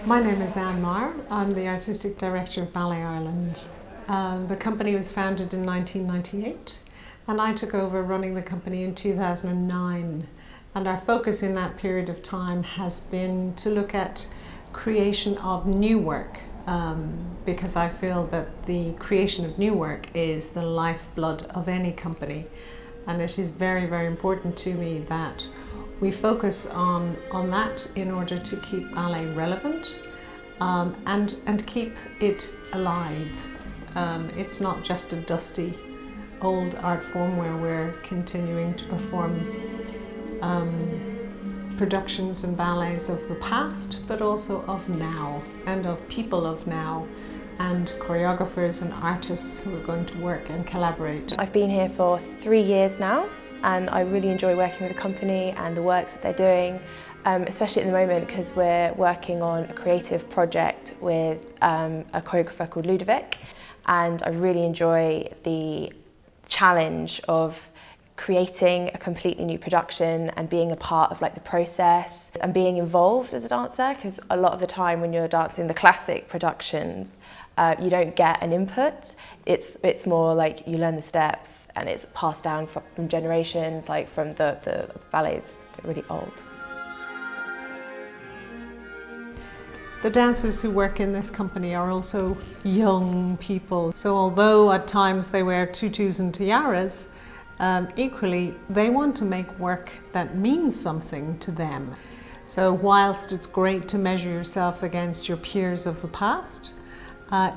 My name is Anne Marr. I'm the Artistic Director of Ballet Ireland. The company was founded in 1998 and I took over running the company in 2009. And our focus in that period of time has been to look at creation of new work, because I feel that the creation of new work is the lifeblood of any company. And it is very, very important to me that we focus on that in order to keep ballet relevant and keep it alive. It's not just a dusty old art form where we're continuing to perform productions and ballets of the past, but also of now and of people of now and choreographers and artists who are going to work and collaborate. I've been here for 3 years now and I really enjoy working with the company and the works that they're doing, especially at the moment because we're working on a creative project with a choreographer called Ludovic, and I really enjoy the challenge of creating a completely new production and being a part of the process and being involved as a dancer, because a lot of the time when you're dancing the classic productions you don't get an input. It's more like you learn the steps and it's passed down from generations, like from the ballets really old. The dancers who work in this company are also young people, so although at times they wear tutus and tiaras, equally they want to make work that means something to them. So whilst it's great to measure yourself against your peers of the past,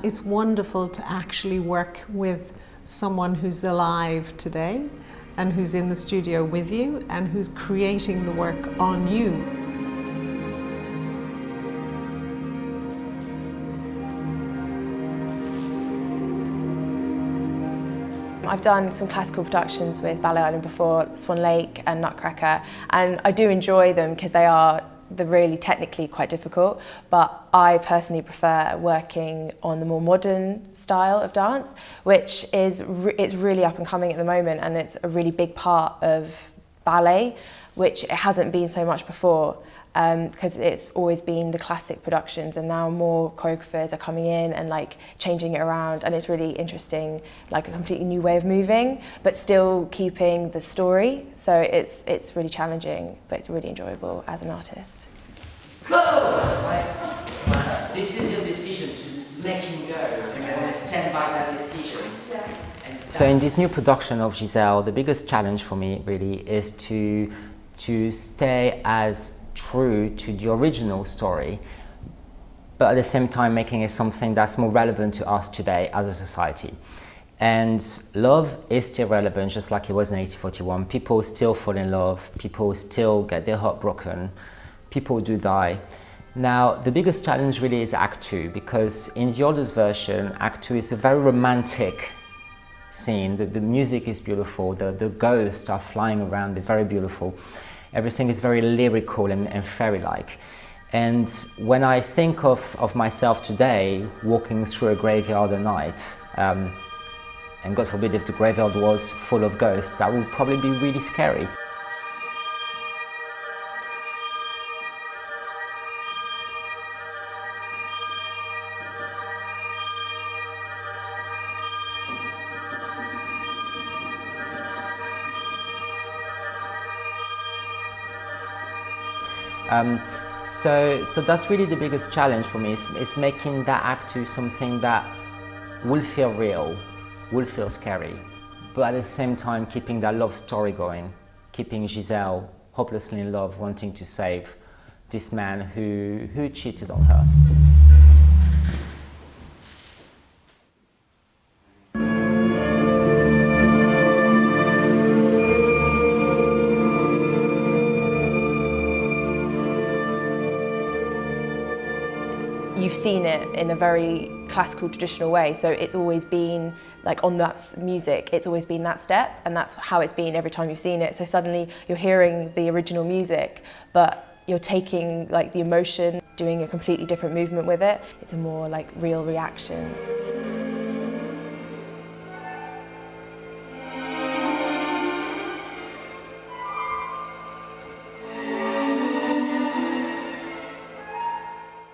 it's wonderful to actually work with someone who's alive today and who's in the studio with you and who's creating the work on you. I've done some classical productions with Ballet Ireland before, Swan Lake and Nutcracker, and I do enjoy them because they're really technically quite difficult, but I personally prefer working on the more modern style of dance, which is it's really up and coming at the moment, and it's a really big part of ballet, which it hasn't been so much before. Because it's always been the classic productions, and now more choreographers are coming in and changing it around, and it's really interesting, a completely new way of moving, but still keeping the story. So it's really challenging, but it's really enjoyable as an artist. Go! This is your decision to make him go. I want to stand by that decision. Yeah. So in this new production of Giselle, the biggest challenge for me really is to stay as true to the original story, but at the same time making it something that's more relevant to us today as a society. And love is still relevant, just like it was in 1841. People still fall in love, people still get their heart broken, people do die. Now, the biggest challenge really is Act 2, because in the oldest version, Act 2 is a very romantic scene. The music is beautiful, the ghosts are flying around, they're very beautiful. Everything is very lyrical and fairy-like. And when I think of myself today walking through a graveyard at night, and God forbid if the graveyard was full of ghosts, that would probably be really scary. So that's really the biggest challenge for me, is making that Act 2 something that will feel real, will feel scary, but at the same time keeping that love story going, keeping Giselle hopelessly in love, wanting to save this man who cheated on her. You've seen it in a very classical, traditional way, so it's always been on that music, it's always been that step, and that's how it's been every time you've seen it. So suddenly you're hearing the original music, but you're taking the emotion, doing a completely different movement with it. It's a more real reaction.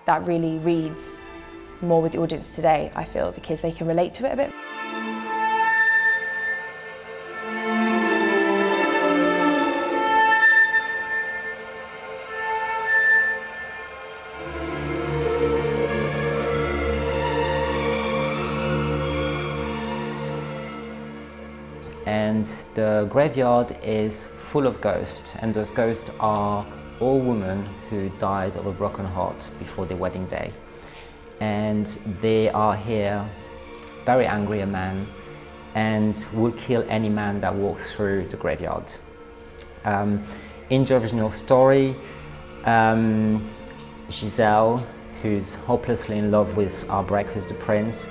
that really reads more with the audience today, I feel, because they can relate to it a bit. And the graveyard is full of ghosts, and those ghosts are all women who died of a broken heart before their wedding day. And they are here, very angry a man, and will kill any man that walks through the graveyard. In the original story, Giselle, who's hopelessly in love with Albrecht, who's the prince,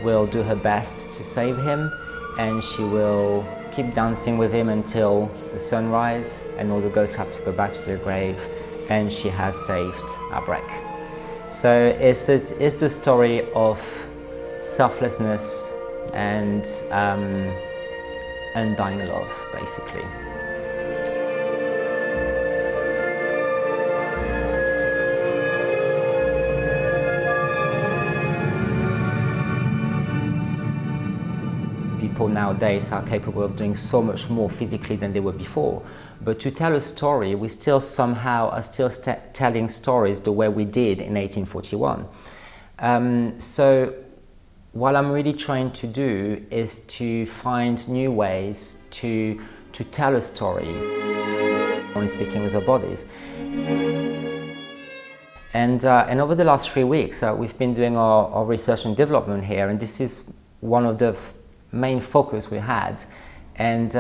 will do her best to save him, and she will keep dancing with him until the sunrise, and all the ghosts have to go back to their grave, and she has saved Albrecht. So it's the story of selflessness and undying love, basically. People nowadays are capable of doing so much more physically than they were before. But to tell a story, we still somehow are still telling stories the way we did in 1841. So what I'm really trying to do is to find new ways to tell a story, only speaking with our bodies. And over the last 3 weeks, we've been doing our research and development here, and this is one of the main focus we had, and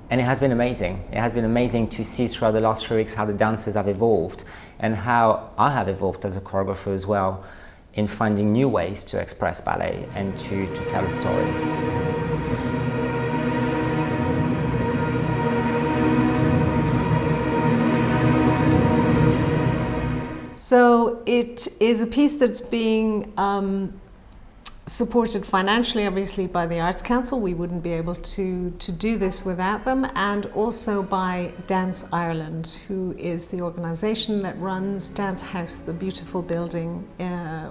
it has been amazing. It has been amazing to see throughout the last 3 weeks how the dancers have evolved, and how I have evolved as a choreographer as well, in finding new ways to express ballet and to tell a story. So it is a piece that's being supported financially, obviously, by the Arts Council. We wouldn't be able to do this without them, and also by Dance Ireland, who is the organisation that runs Dance House, the beautiful building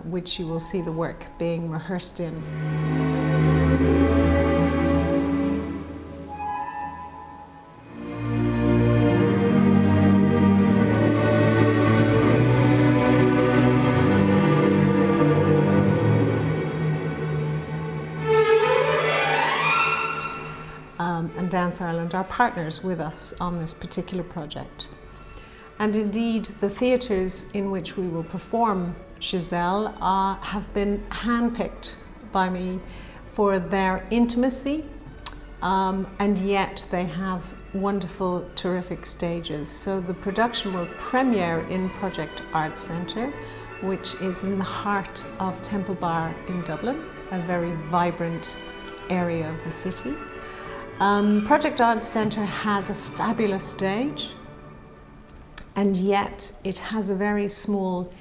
which you will see the work being rehearsed in. And Dance Ireland are partners with us on this particular project. And indeed, the theatres in which we will perform Giselle have been handpicked by me for their intimacy, and yet they have wonderful, terrific stages. So the production will premiere in Project Arts Centre, which is in the heart of Temple Bar in Dublin, a very vibrant area of the city. Project Arts Centre has a fabulous stage, and yet it has a very small,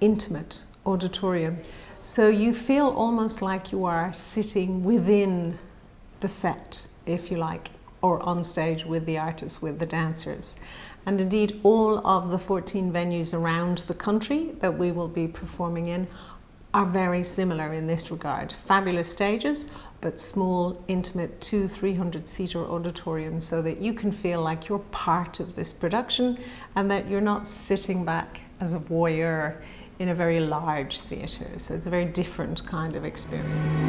intimate auditorium. So you feel almost like you are sitting within the set, if you like, or on stage with the artists, with the dancers. And indeed, all of the 14 venues around the country that we will be performing in are very similar in this regard. Fabulous stages, but small, intimate 200-300 seater auditoriums, so that you can feel like you're part of this production and that you're not sitting back as a voyeur in a very large theatre. So it's a very different kind of experience.